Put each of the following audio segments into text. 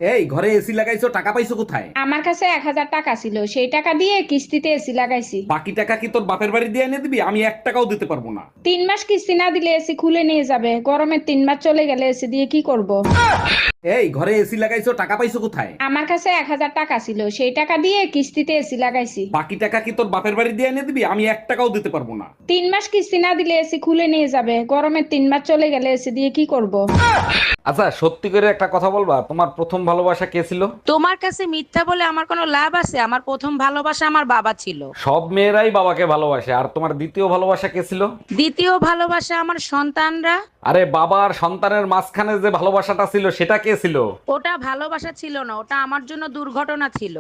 এই ঘরে এসি লাগাইছো, টাকা পাইছো কোথায়? আমার কাছে 1,000 টাকা ছিল, সেই টাকা দিয়ে কিস্তিতে এসি লাগাইছি। বাকি টাকা কি তোর বাপের বাড়ি দিয়ে এনে দিবি? আমি 1 টাকাও দিতে পারবো না। 3 মাস কিস্তি না দিলে এসি খুলে নিয়ে যাবে, গরমের 3 মাস চলে গেলে এসি দিয়ে কি করব। এই ঘরে এসি লাগাইছো, টাকা পাইছো কোথায়? আমার কাছে 1,000 টাকা ছিল, সেই টাকা দিয়ে কিস্তিতে এসি লাগাইছি। বাকি টাকা কি তোর বাপের বাড়ি দিয়ে এনে দিবি? আমি 1 টাকাও দিতে পারবো না। 3 মাস কিস্তি না দিলে এসি খুলে নিয়ে যাবে, গরমের 3 মাস চলে গেলে এসি দিয়ে কি করব। আচ্ছা, সত্যি করে একটা কথা বলবা, তোমার প্রথম ভালোবাসা কে ছিল? তোমার কাছে মিথ্যা বলে আমার কোনো লাভ আছে? আমার প্রথম ভালোবাসা আমার বাবা ছিল। সব মেয়েরাই বাবাকে ভালোবাসে। আর তোমার দ্বিতীয় ভালোবাসা কে ছিল? দ্বিতীয় ভালোবাসা আমার সন্তানরা। আরে বাবা আর সন্তানের মাঝখানে যে ভালোবাসাটা ছিল সেটা কে ছিল? ওটা ভালোবাসা ছিল না, ওটা আমার জন্য দুর্ঘটনা ছিল।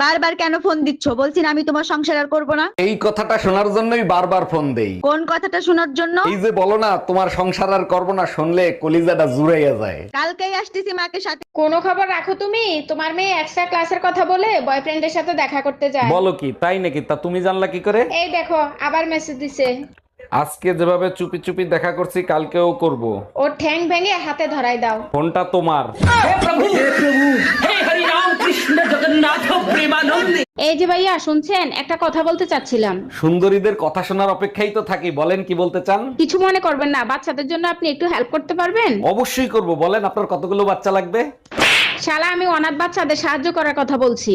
বারবার কেন ফোন দিচ্ছ? বলছি না আমি তোমার সংসার আর করবো না। এই কথাটা শোনার জন্যই বারবার ফোন দেই। কোন কথাটা শোনার জন্য? এই যে বলো না তোমার সংসার আর করবো না, শুনলে কলিজাটা জুড়াইয়া যায়। কালকেই আসতেছি মাকে সাথে। কোনো খবর রাখো তুমি? তোমার মেয়ে এক্সট্রা ক্লাসের কথা বলে বয়ফ্রেন্ডের সাথে দেখা করতে যায়। বলো কি, তাই নাকি? তা তুমি জানলা কি করে? এই দেখো আবার মেসেজ দিছে। আজকে যেভাবে চুপি চুপি দেখা করছি কালকেও করব। ওর ঠ্যাং ভেঙে হাতে ধরাই দাও। ফোনটা তোমার। এই যে ভাইয়া শুনছেন, একটা কথা বলতে চাচ্ছিলাম। সুন্দরীদের কথা শোনার অপেক্ষাই তো থাকি, বলেন কি বলতে চান? কিছু মনে করবেন না, বাচ্চাদের জন্য আপনি একটু হেল্প করতে পারবেন? অবশ্যই করব, বলেন আপনার কতগুলো বাচ্চা লাগবে? শালা, আমি অনাথ বাচ্চাদের সাহায্য করার কথা বলছি।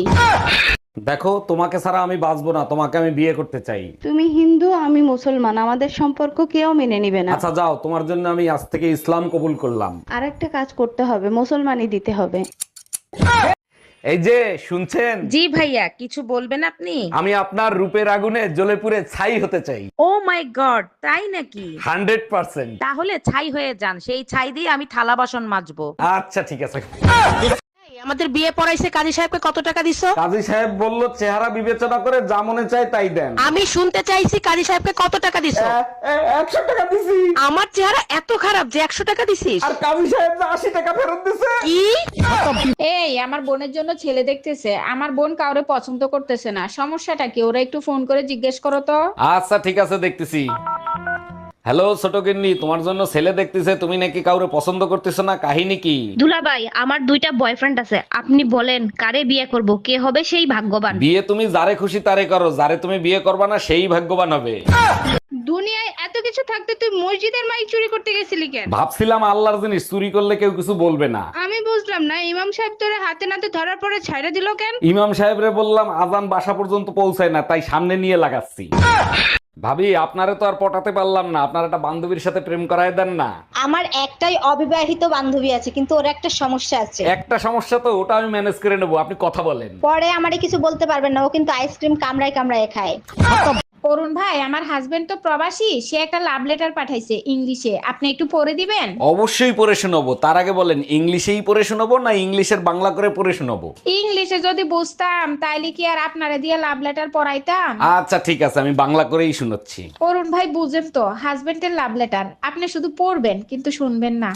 দেখো, তোমাকে ছাড়া আমি বাঁচবো না, তোমাকে আমি বিয়ে করতে চাই। তুমি হিন্দু, আমি মুসলমান, আমাদের সম্পর্ক কেউ মেনে নিবে না। আচ্ছা যাও, তোমার জন্য আমি আজ থেকে ইসলাম কবুল করলাম। আর একটা কাজ করতে হবে, মুসলমানই দিতে হবে। এই যে শুনছেন, জি ভাইয়া, কিছু বলবেন আপনি? আমি আপনার রূপের আগুনে জ্বলে পুড়ে ছাই হতে চাই। ও মাই গড, তাই নাকি? 100%। তাহলে ছাই হয়ে যান, সেই ছাই দিয়ে আমি থালা বাসন মাজবো। আচ্ছা ঠিক আছে। আমাদের বিয়ে পড়াইছে, কাজী সাহেবকে কত টাকা দিছো? কাজী সাহেব বলল চেহারা বিবেচনা করে যা মনে চায় তাই দেন। আমি শুনতে চাইছি কাজী সাহেবকে কত টাকা দিছো? 100 টাকা দিছি। আমার চেহারা এত খারাপ যে 100 টাকা দিছিস? আর কাজী সাহেব 80 টাকা ফেরত দিছে। কি? এই আমার বোনের জন্য ছেলে দেখতেছে, আমার বোন কাউরে পছন্দ করতেছে না, সমস্যাটা কি? ওরা একটু ফোন করে জিজ্ঞেস করো তো। আচ্ছা ঠিক আছে, দেখতেছি। হ্যালো ছোট গিন্নি, তোমার জন্য ছেলে দেখতেছে, তুমি নাকি কাউরে পছন্দ করতেছো না, কাহিনী কি? দুলাভাই, আমার 2টা বয়ফ্রেন্ড আছে, আপনি বলেন কারে বিয়ে করব, কে হবে সেই ভাগ্যবান। বিয়ে তুমি যারে খুশি তারে করো, যারে তুমি বিয়ে করবা না সেই ভাগ্যবান হবে। দুনিয়ায় এত কিছু থাকতে তুই মসজিদের মাইক চুরি করতে গেছিলি কেন? ভাবছিলাম আল্লাহর জিনিস চুরি করলে কেউ কিছু বলবে না। আমি বুঝলাম না, ইমাম সাহেব তোরে হাতে নাতে ধরার পরে ছাইড়া দিল কেন? ইমাম সাহেবরে বললাম আজান বাসা পর্যন্ত পৌঁছায় না, তাই সামনে নিয়ে লাগাচ্ছি। ভাবি, আপনারে তো আর পটাতে পারলাম না, আপনার একটা বান্ধবীর সাথে প্রেম করায় দেন না। আমার একটাই অবিবাহিত বান্ধবী আছে, কিন্তু ওর একটা সমস্যা আছে। একটা সমস্যা তো, ওটা আমি ম্যানেজ করে নেবো, আপনি কথা বলেন। পরে আমারে কিছু বলতে পারবেন না, ও কিন্তু আইসক্রিম কামড়ায় কামড়ায় খায়। অরুণ ভাই, আমার হাজবেন্ড তো প্রবাসী, সে একটা লাভ লেটার পাঠাইছে ইংলিশে, আপনি একটু পড়ে দিবেন? অবশ্যই পড়ে শোনাবো। তার আগে বলেন, ইংলিশেই পড়ে শোনাবো না ইংলিশের বাংলা করে পড়ে শোনাবো? ইংলিশে যদি বুঝতাম তাইলে কি আর আপনারে দিয়ে লাভ লেটার পড়াইতাম? আচ্ছা ঠিক আছে, আমি বাংলা করেই শোনাচ্ছি। অরুণ ভাই বুঝেন তো, হাজবেন্ডের লাভ লেটার, আপনি শুধু পড়বেন কিন্তু শুনবেন না।